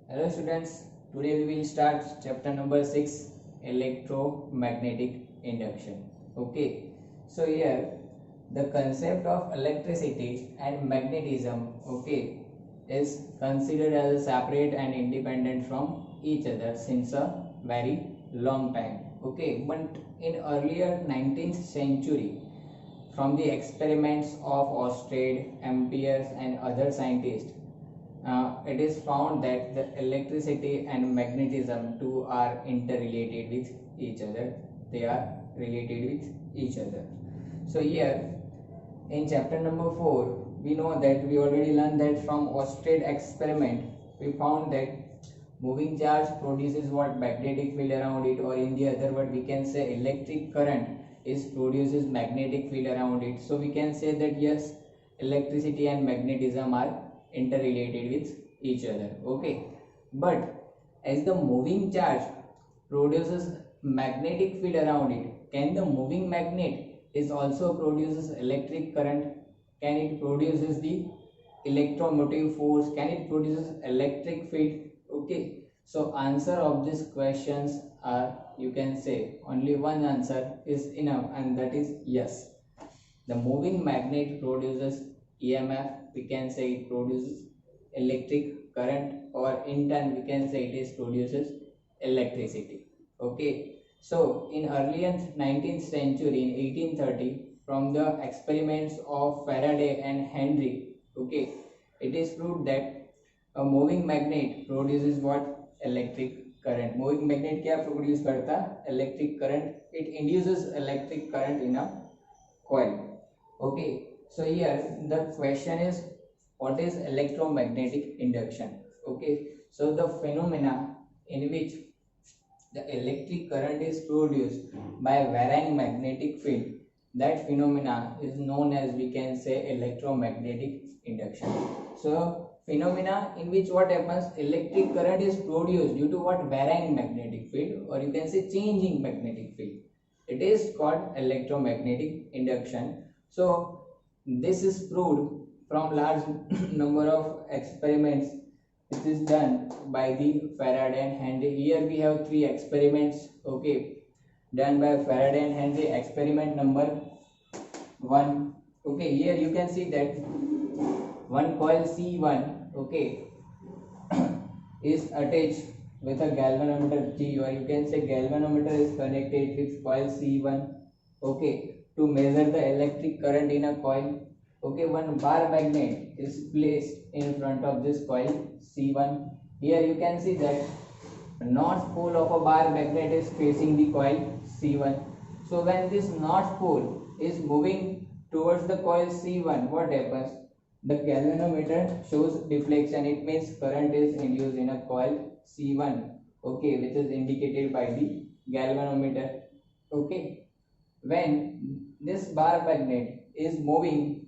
Hello students, today we will start chapter number 6 electromagnetic induction. Okay, so here the concept of electricity and magnetism is considered as a separate and independent from each other since a very long time. But in earlier 19th century, from the experiments of Oersted, Ampere and other scientists, it is found that the electricity and magnetism too are interrelated with each other. They are related with each other. So here in chapter number 4, we know that we already learned that from Oersted experiment, we found that moving charge produces what magnetic field around it, or in the other word we can say electric current is produces magnetic field around it. So we can say that yes, electricity and magnetism are interrelated with each other. But as the moving charge produces magnetic field around it, can the moving magnet is also produces electric current? Can it produces the electromotive force? Can it produces electric field? So answer of these questions are, you can say only one answer is enough, and that is yes. The moving magnet produces EMF, we can say it produces electric current, or in turn we can say it is produces electricity. So in early 19th century, in 1830, from the experiments of Faraday and Henry, it is proved that a moving magnet produces what? Electric current. Moving magnet क्या produce करता? Electric current. It induces electric current in a coil. So here the question is, what is electromagnetic induction? So the phenomena in which the electric current is produced by varying magnetic field, that phenomena is known as, we can say, electromagnetic induction. So phenomena in which what happens, electric current is produced due to what? Varying magnetic field, or you can say changing magnetic field. It is called electromagnetic induction. So this is proved from large number of experiments. It is done by the Faraday and Henry. Here we have 3 experiments, done by Faraday and Henry. Experiment number 1. Here you can see that one coil C1, is attached with a galvanometer G, or you can say galvanometer is connected with coil C1, to measure the electric current in a coil. One bar magnet is placed in front of this coil C1. Here you can see that north pole of a bar magnet is facing the coil C1. So when this north pole is moving towards the coil C1, what happens? The galvanometer shows deflection. It means current is induced in a coil C1, which is indicated by the galvanometer. When this bar magnet is moving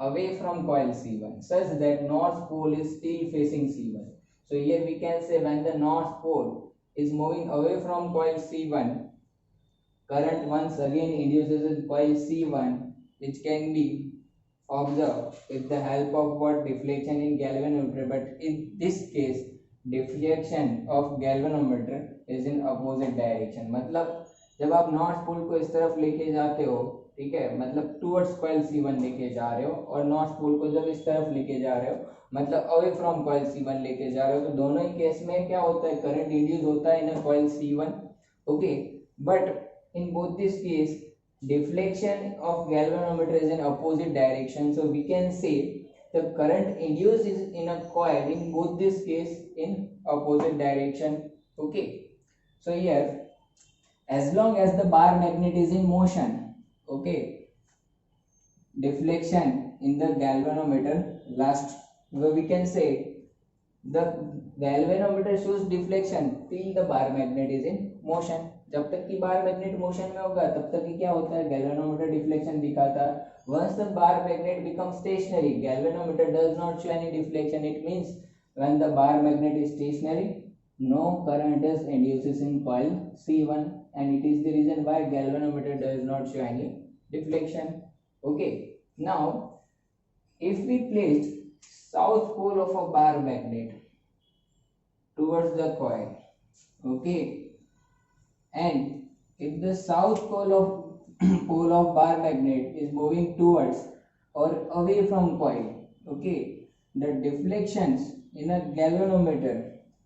away from coil C1 such that north pole is still facing C1. So here we can say when the north pole is moving away from coil C1, current once again induces in coil C1, which can be observed with the help of what? Deflection in galvanometer. But in this case, deflection of galvanometer is in opposite direction. मतलब जब आप north pole को इस तरफ लेके जाते हो, ठीक है, मतलब टुवर्ड्स कॉइल C1 लेके जा रहे हो, और नॉर्थ पोल को जब इस तरफ लेके जा रहे हो, मतलब अवे फ्रॉम कॉइल C1 लेके जा रहे हो, तो दोनों ही केस में क्या होता है? करंट इंड्यूस होता है in coil C1. But in both this case deflection of galvanometer is in opposite direction. So we can say the current induced is in a coil in both this case in opposite direction. So here, as long as the bar magnet is in motion, deflection in the galvanometer lasts. We can say the galvanometer shows deflection till the bar magnet is in motion. जब तक कि bar magnet motion में होगा तब तक कि क्या होता है? गैल्वेनोमीटर डिफ्लेक्शन दिखाता है. Once the bar magnet become stationary, galvanometer does not show any deflection. It means when the bar magnet is stationary, no current is induced in coil C1, and it is the reason why galvanometer does not show any deflection. Now if we placed south pole of a bar magnet towards the coil. Okay, and if the south pole of pole of bar magnet is moving towards or away from coil, okay, the deflections in a galvanometer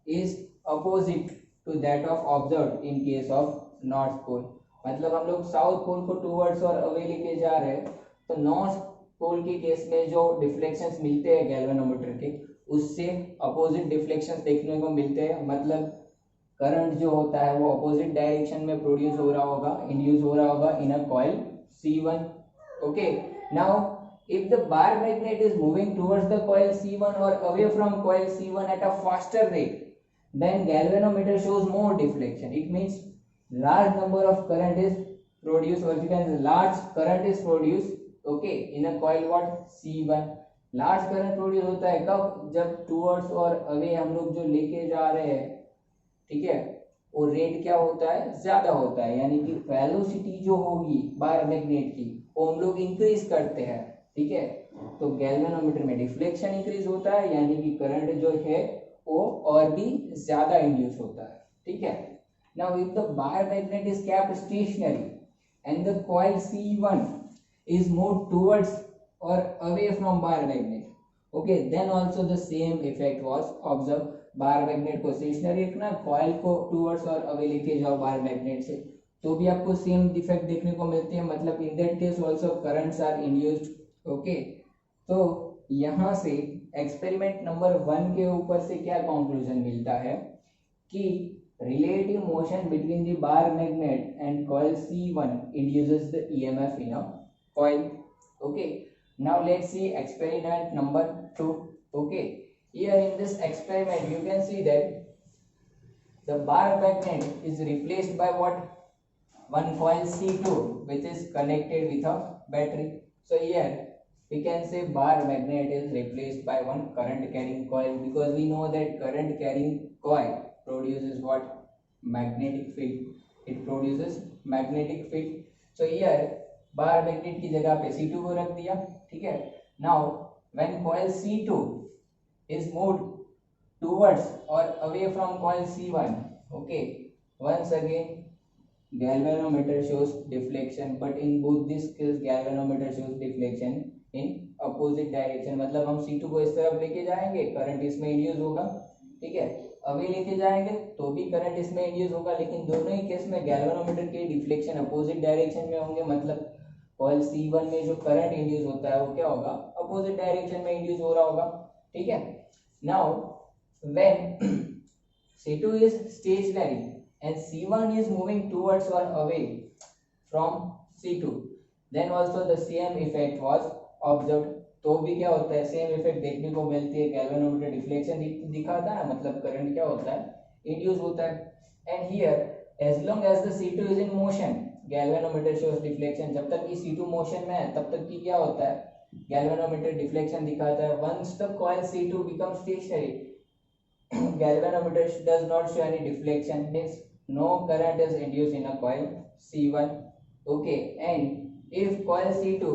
is opposite to that of observed in case of north pole. मतलब हम लोग south pole को towards और away लेके जा रहे हैं, तो नॉर्थ पोल के केस में जो डिफ्लेक्शंस मिलते हैं गैल्वेनोमीटर के, उससे अपोजिट डिफ्लेक्शंस देखने को मिलते हैं. मतलब करंट जो होता है वो अपोजिट डायरेक्शन में प्रोड्यूस हो रहा होगा, इंड्यूस हो रहा होगा in a coil C1. Okay, now if the bar magnet is moving towards the coil C1 or away from coil C1 at a faster rate, then galvanometer shows more deflection. It means large number of current is produced, or you can say large current is produced, okay, in a coil what C1. large current produce होता है कब? जब towards और away हम लोग जो लेके जा रहे हैं, ठीक है, वो रेट क्या होता है? ज्यादा होता है. यानी कि वेलोसिटी जो होगी बार मैग्नेट की वो हम लोग इंक्रीज करते हैं, ठीक है. तो गैल्वेनोमीटर में डिफ्लेक्शन इंक्रीज होता है, यानी कि करंट जो है वो और भी ज्यादा इंड्यूस होता है, ठीक है. Now if the bar magnet is kept stationary and the coil C1 is moved towards or away from bar magnet, okay, then also the same effect was observed. Bar magnet को stationery रखना, coil को towards और away लेके जाओ bar magnet से, तो भी आपको सेम इफेक्ट देखने को मिलती है. मतलब in that case also currents are induced. Okay, तो यहाँ से एक्सपेरिमेंट नंबर 1 के ऊपर से क्या कंक्लूजन मिलता है कि relative motion between the bar magnet and coil C1 induces the EMF in a coil. Okay, now let's see experiment number 2. Okay, here in this experiment you can see that the bar magnet is replaced by what? One coil C2 which is connected with a battery. So here we can say bar magnet is replaced by one current carrying coil, because we know that current carrying coil produces what? Magnetic field. It produces magnetic field. So here bar magnet की जगह पे C2 को रख दिया, ठीक है. Now when coil C2 is moved towards or away from coil C1, okay, once again galvanometer shows deflection, but in both these cases galvanometer shows deflection in opposite direction. मतलब हम C2 को इस तरफ लेके जाएंगे, करंट इसमें induce होगा, ठीक है. अवे लेके जाएंगे तो भी करंट इसमें इंड्यूस होगा, लेकिन दोनों ही केस में गैल्वेनोमीटर के डिफ्लेक्शन अपोजिट डायरेक्शन में होंगे. मतलब कॉइल C1 में जो करंट इंड्यूस होता है वो क्या होगा? अपोजिट डायरेक्शन में इंड्यूस हो रहा होगा, ठीक है. Now when C2 is stationary and C1 is moving towards or away from C2, then also the same effect was observed. तो भी क्या होता है? सेम इफेक्ट देखने को मिलती है. गैल्वेनोमीटर डिफ्लेक्शन दिखाता है, मतलब करंट क्या होता है? इंड्यूस होता है. And here as long as the C2 is in motion, galvanometer shows deflection. जब तक कि C2 मोशन में है तब तक की क्या होता है? गैल्वेनोमीटर डिफ्लेक्शन दिखाता है. Once the coil C2 becomes stationary, galvanometer does not show any deflection, means no current is induced in a coil C1. Okay, and if coil C2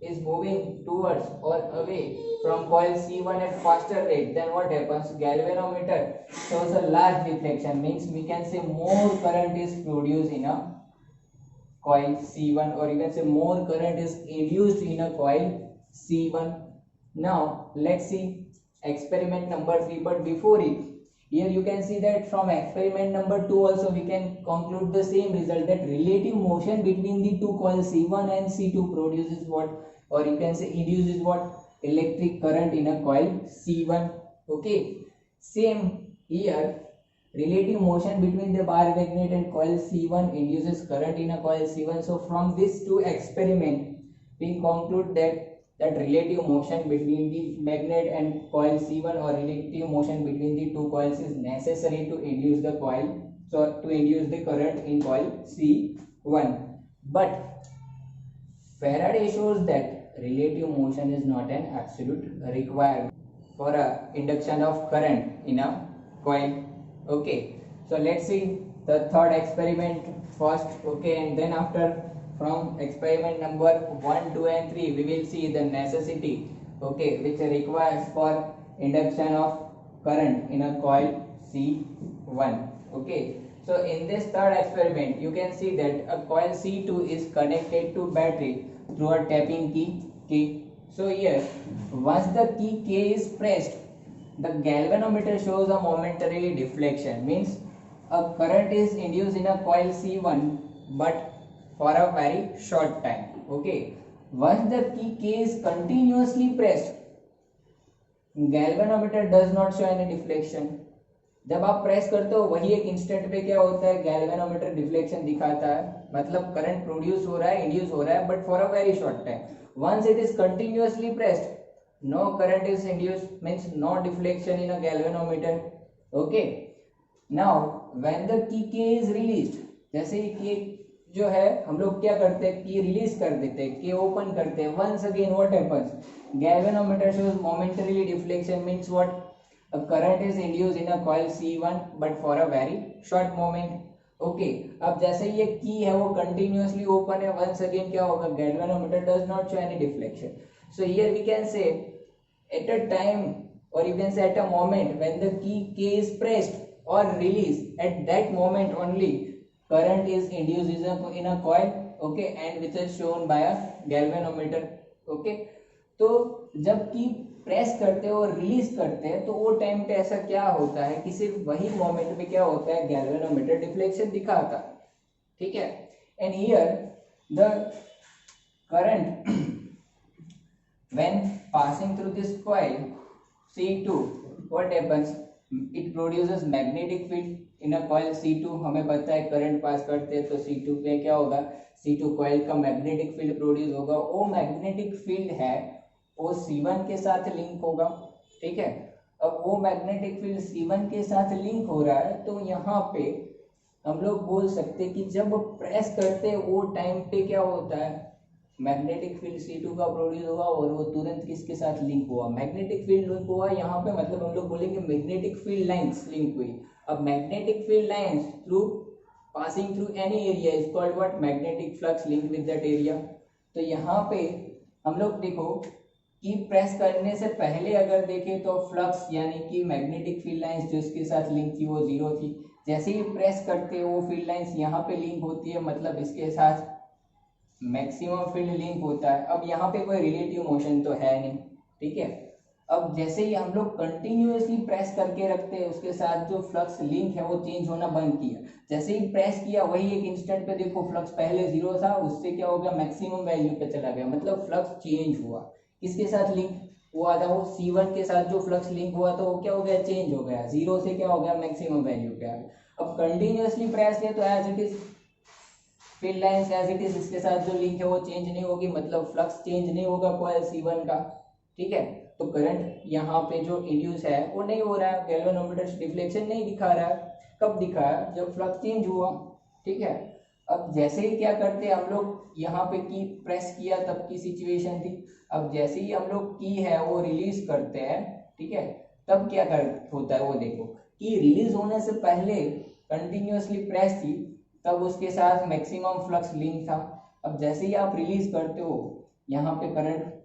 is moving towards or away from coil C1 at faster rate, then what happens? Galvanometer shows a large deflection, means we can say more current is produced in a coil C1, or you can say more current is induced in a coil C1. Now let's see experiment number 3, but before it, here you can see that from experiment number 2 also we can conclude the same result, that relative motion between the two coils C1 and C2 produces what, or you can say induces what? Electric current in a coil C1. Okay, same here, relative motion between the bar magnet and coil C1 induces current in a coil C1. So from these two experiments we conclude that relative motion between the magnet and coil C1, or relative motion between the two coils, is necessary to induce the coil, so to induce the current in coil C1. But Faraday shows that relative motion is not an absolute requirement for a induction of current in a coil. Okay, so let's see the third experiment first. Okay, and then after, from experiment number 1, 2 and 3 we will see the necessity, okay, which requires for induction of current in a coil C1. Okay, so in this third experiment you can see that a coil C2 is connected to battery through a tapping key K. So here once the key K is pressed, the galvanometer shows a momentary deflection, means a current is induced in a coil C1 but for a very short time. Okay, once the key K is continuously pressed, galvanometer does not show any deflection. जब आप press करते हो वही एक instant पे क्या होता है, गैल्वेनोमीटर डिफ्लेक्शन दिखाता है, मतलब करंट प्रोड्यूस हो रहा है, इंड्यूस हो रहा है, but for a very short time. Once it is continuously pressed, no current is induce, means no deflection in a galvanometer. Okay, now when the key K is released, जैसे ही की जो है हम लोग क्या करते हैं, की रिलीज कर देते हैं, की ओपन करते हैं. Once again what happens, galvanometer shows momentarily deflection, means what, a current is induced in a coil C1 but for a very short moment. Okay, अब जैसे ये की है वो continuously open है, once again क्या होगा, galvanometer does not show any deflection. So here we can say at a time, or you can say at a moment when the key K is pressed or released, at that moment only current is induced in a coil. Okay, and which is shown by a galvanometer. Okay, तो जब की press करते हैं और release करते हैं तो वो टाइम पे ऐसा क्या होता है कि सिर्फ वही मोमेंट में क्या होता है, गैल्वेनोमीटर डिफ्लेक्शन दिखाता है. ठीक है, and here the current when passing through this coil C2, what happens, it produces magnetic field in a coil C2. हमें पता है करंट पास करते हैं तो C2 पे क्या होगा, C2 कॉइल का मैग्नेटिक फील्ड प्रोड्यूस होगा. वो मैग्नेटिक फील्ड है वो C1 के साथ लिंक होगा. ठीक है, अब वो मैग्नेटिक फील्ड C1 के साथ लिंक हो रहा है तो यहाँ पे हम लोग बोल सकते हैं कि जब प्रेस करते हैं वो टाइम पे क्या होता है, मैग्नेटिक फील्ड C2 का प्रोड्यूस होगा और वो तुरंत किसके साथ लिंक हुआ, मैग्नेटिक फील्ड लिंक हुआ. यहाँ पे मतलब हम लोग बोलेंगे मैग्नेटिक फील्ड लाइंस लिंक हुई. अब magnetic field lines through passing through any area is called what, magnetic flux link with that area. तो यहाँ पे हम लोग देखो कि प्रेस करने से पहले अगर देखें तो फ्लक्स यानी कि मैग्नेटिक फील्ड लाइंस जो इसके साथ लिंक थी वो जीरो थी. जैसे ही प्रेस करते हैं वो फील्ड लाइंस यहाँ पे लिंक होती है, मतलब इसके साथ मैक्सिमम फील्ड लिंक होता है. अब यहाँ पे कोई रिलेटिव मोशन तो है नहीं. ठीक है, अब जैसे ही हम लोग कंटिन्यूअसली प्रेस करके रखते हैं उसके साथ जो फ्लक्स लिंक है वो चेंज होना बंद किया. जैसे ही प्रेस किया वही एक इंस्टेंट पे देखो फ्लक्स पहले जीरो था, उससे क्या हो गया, मैक्सिमम वैल्यू पे चला गया, मतलब फ्लक्स चेंज हुआ. किसके साथ लिंक हुआ था, वो C1 के साथ जो फ्लक्स लिंक हुआ था वो क्या हो गया, चेंज हो गया, जीरो से क्या हो गया, मैक्सिमम वैल्यू पे आ गया. अब कंटिन्यूअसली प्रेस किया तो as it is field lines as it is इसके साथ जो लिंक है वो चेंज नहीं होगी, मतलब फ्लक्स चेंज नहीं होगा कॉइल C1 का. ठीक है, तो करंट यहाँ पे जो इंड्यूस है वो नहीं हो रहा है, गैल्वेनोमीटर डिफ्लेक्शन नहीं दिखा रहा है. कब दिखा है, जब फ्लक्स चेंज हुआ. ठीक है, अब जैसे ही क्या करते हैं हम लोग यहाँ पे की प्रेस किया तब की सिचुएशन थी. अब जैसे ही हम लोग की है वो रिलीज करते हैं, ठीक है, तब क्या कर होता है वो देखो, की रिलीज होने से पहले कंटिन्यूअसली प्रेस थी तब उसके साथ मैक्सिमम फ्लक्स लिंक था. अब जैसे ही आप रिलीज करते हो यहाँ पे करंट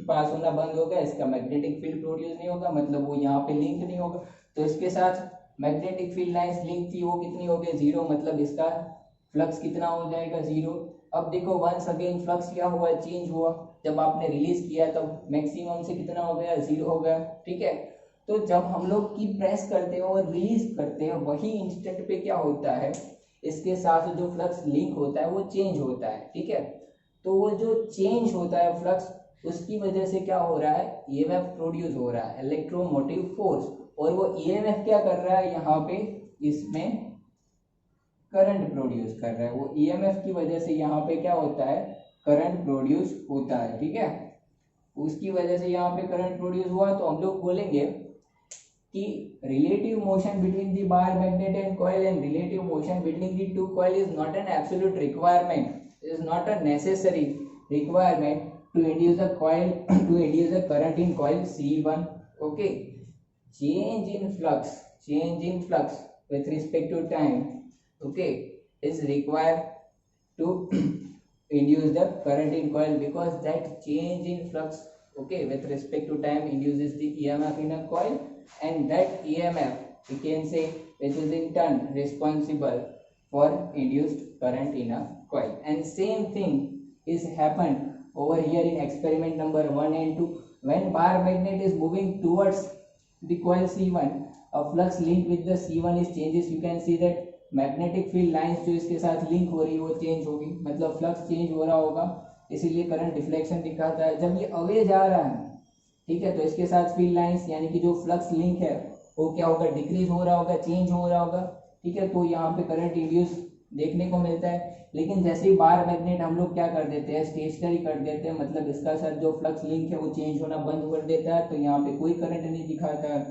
पास होना बंद हो गया, इसका मैग्नेटिक फील्ड प्रोड्यूस नहीं होगा, मतलब वो यहाँ पे लिंक नहीं होगा. तो इसके साथ मैग्नेटिक फील्ड लाइंस लिंक थी वो कितनी हो गई, जीरो, मतलब इसका फ्लक्स कितना हो जाएगा, जीरो. अब देखो वंस अगेन फ्लक्स क्या हुआ, चेंज हुआ. जब आपने रिलीज किया तब मैक्सिमम से कितना हो गया, जीरो हो गया. ठीक है, तो जब हम लोग की प्रेस करते हैं और रिलीज करते हैं वही इंस्टेंट पे क्या होता है, इसके साथ जो फ्लक्स लिंक होता है वो चेंज होता है. ठीक है, तो वो जो चेंज होता है फ्लक्स, उसकी वजह से क्या हो रहा है, ईएमएफ प्रोड्यूस हो रहा है, इलेक्ट्रोमोटिव फोर्स. और वो ईएमएफ क्या कर रहा है, यहाँ पे इसमें करंट प्रोड्यूस कर रहा है. वो ईएमएफ की वजह से यहाँ पे क्या होता है, करंट प्रोड्यूस होता है. ठीक है, उसकी वजह से यहाँ पे करंट प्रोड्यूस हुआ. तो हम लोग बोलेंगे कि relative motion between the bar magnet and coil and relative motion between the two coil is not an absolute requirement, is not a necessary requirement to induce a coil to induce a current in coil C1. Okay, change in flux with respect to time, okay, is required to induce the current in coil, because that change in flux, okay, with respect to time induces the EMF in a coil, and that EMF we can say, which is in turn responsible for induced current in a coil. And same thing is happened over here in experiment number 1 and 2. When bar magnet is moving towards the coil C1, a flux linked with the C1 is changes. You can see that magnetic field lines जो इसके साथ link हो रही है वो change होगी, मतलब flux change हो रहा होगा, इसीलिए करंट डिफ्लेक्शन दिखाता है. जब ये अवे जा रहा है, ठीक है, तो इसके साथ फील्ड लाइंस यानी कि जो फ्लक्स लिंक है वो क्या होगा, डिक्रीज हो रहा होगा, चेंज हो रहा होगा. ठीक है, तो यहाँ पे करंट इंड्यूस देखने को मिलता है. लेकिन जैसे ही बार मैग्नेट हम लोग क्या कर देते हैं, स्टेशनरी कर देते हैं, मतलब इसका साथ जो फ्लक्स लिंक है वो चेंज होना बंद कर देता है, तो यहाँ पे कोई करंट नहीं दिखाता है.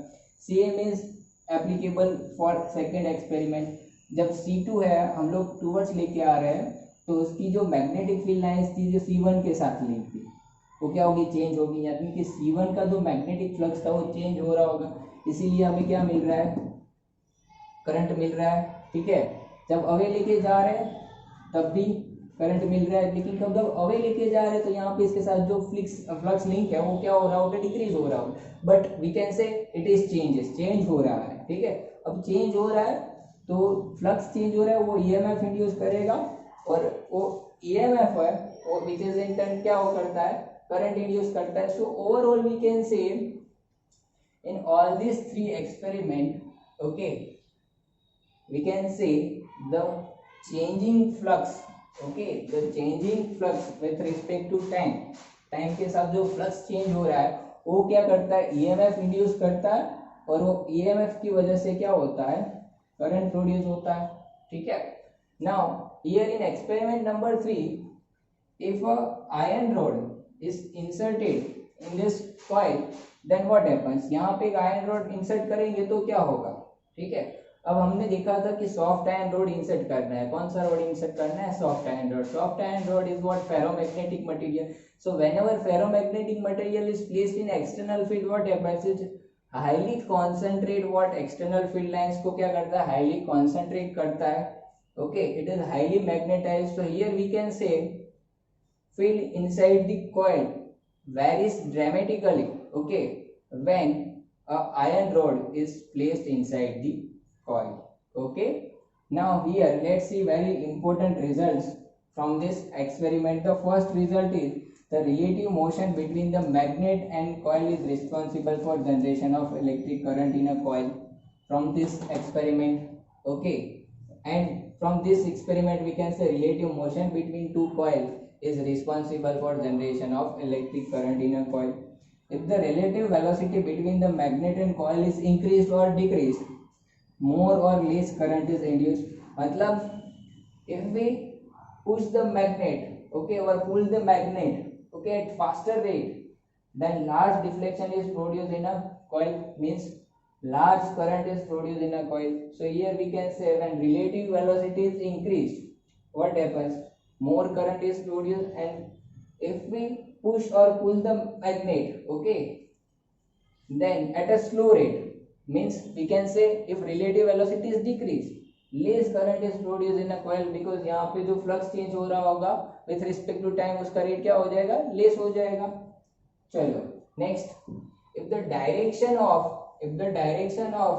Same is applicable for second experiment. जब C2 है हम लोग टूवर्ड्स लेके आ रहे हैं, तो उसकी जो मैग्नेटिक फील्ड लाइंस थी जो C1 के साथ लिंक थी वो क्या होगी, चेंज होगी. यानी कि C1 का जो मैग्नेटिक फ्लक्स था वो चेंज हो रहा होगा, इसीलिए हमें क्या मिल रहा है, करंट मिल रहा है. ठीक है, जब अवे लेके जा रहे हैं तब भी करंट मिल रहा है, लेकिन कब जब अवे लेके जा रहे हैं तो यहाँ पे इसके साथ जो फ्लक्स लिंक है वो क्या हो रहा होगा, डिक्रीज हो रहा होगा. But we can say it is change हो रहा है. ठीक है, अब चेंज हो रहा है तो फ्लक्स चेंज हो रहा है, वो ईएमएफ इंड्यूस करेगा, और वो ईएमएफ है वो विच इज इन टर्न क्या वो करता है, करंट इंड्यूस करता है. So overall we can say in all this three experiment, okay, we can say the changing flux, okay, the changing flux with respect to time के साथ जो flux change हो रहा है वो क्या करता है, ईएमएफ इंड्यूस करता है, और वो ईएमएफ की वजह से क्या होता है, करंट प्रोड्यूस होता है. ठीक है, now here in experiment number 3, if a iron rod is inserted in this coil, then what happens, यहाँ पे एक आयरन रॉड इंसर्ट करेंगे तो क्या होगा. ठीक है, अब हमने देखा था कि सॉफ्ट आयरन रॉड इंसर्ट करना है. कौन सा रॉड इंसर्ट करना है, soft iron rod. Soft iron rod is what, ferromagnetic material. So whenever ferromagnetic material is placed in external field, what happens, is highly concentrate what, external field lines को क्या करता है, हाईली कॉन्सेंट्रेट करता है. Okay, it is highly magnetised. So here we can say field inside the coil varies dramatically, okay, when a iron rod is placed inside the coil. Okay, now here let's see very important results from this experiment. The first result is the relative motion between the magnet and coil is responsible for generation of electric current in a coil from this experiment. Okay, and from this experiment we can say relative motion between two coils is responsible for generation of electric current in a coil. If the relative velocity between the magnet and coil is increased or decreased, more or less current is induced. मतलब if we push the magnet, okay, or pull the magnet, okay, at faster rate, then large deflection is produced in a coil, means large current is produced in a coil. So here we can say when relative velocity is increased, what happens, more current is produced. And if we push or pull the magnet, okay, then at a slow rate, means we can say if relative velocity is decreased, less current is produced in a coil, because यहाँ पे जो flux change हो रहा होगा with respect to time, उसका rate क्या हो जाएगा, लेस हो जाएगा. चलो next, if the direction of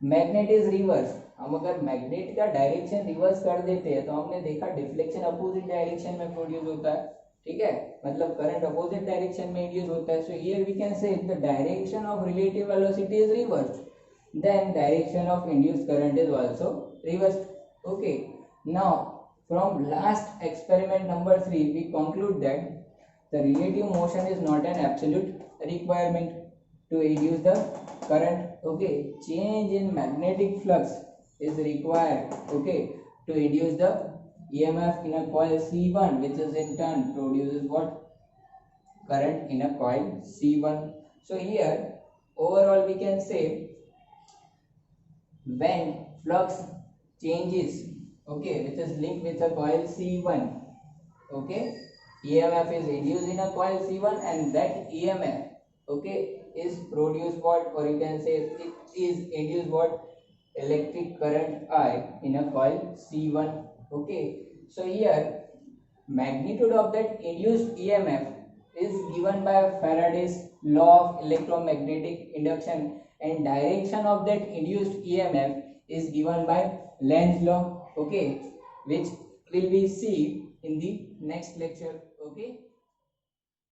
magnet is reverse, हम अगर मैग्नेट का डायरेक्शन रिवर्स कर देते हैं तो हमने देखा डिफ्लेक्शन अपोजिट डायरेक्शन में प्रोड्यूस होता है. ठीक है, मतलब करंट अपोजिट डायरेक्शन में इंड्यूस होता है. So here we can say the direction of relative velocity is reverse, then direction of induced current is also reverse. Okay, now from last experiment number 3 we conclude that the relative motion is not an absolute requirement to induce the current. Okay, change in magnetic flux is required, okay, to induce the EMF in a coil C1, which is in turn produces what, current in a coil C1. So here overall we can say when flux changes, okay, which is linked with a coil C1, okay, EMF is induced in a coil C1, and that EMF, okay, is produced what, or you can say it is induced what, electric current I in a coil C1. Okay, so here magnitude of that induced EMF is given by Faraday's law of electromagnetic induction, and direction of that induced EMF is given by Lenz's law, okay, which will be see in the next lecture, okay.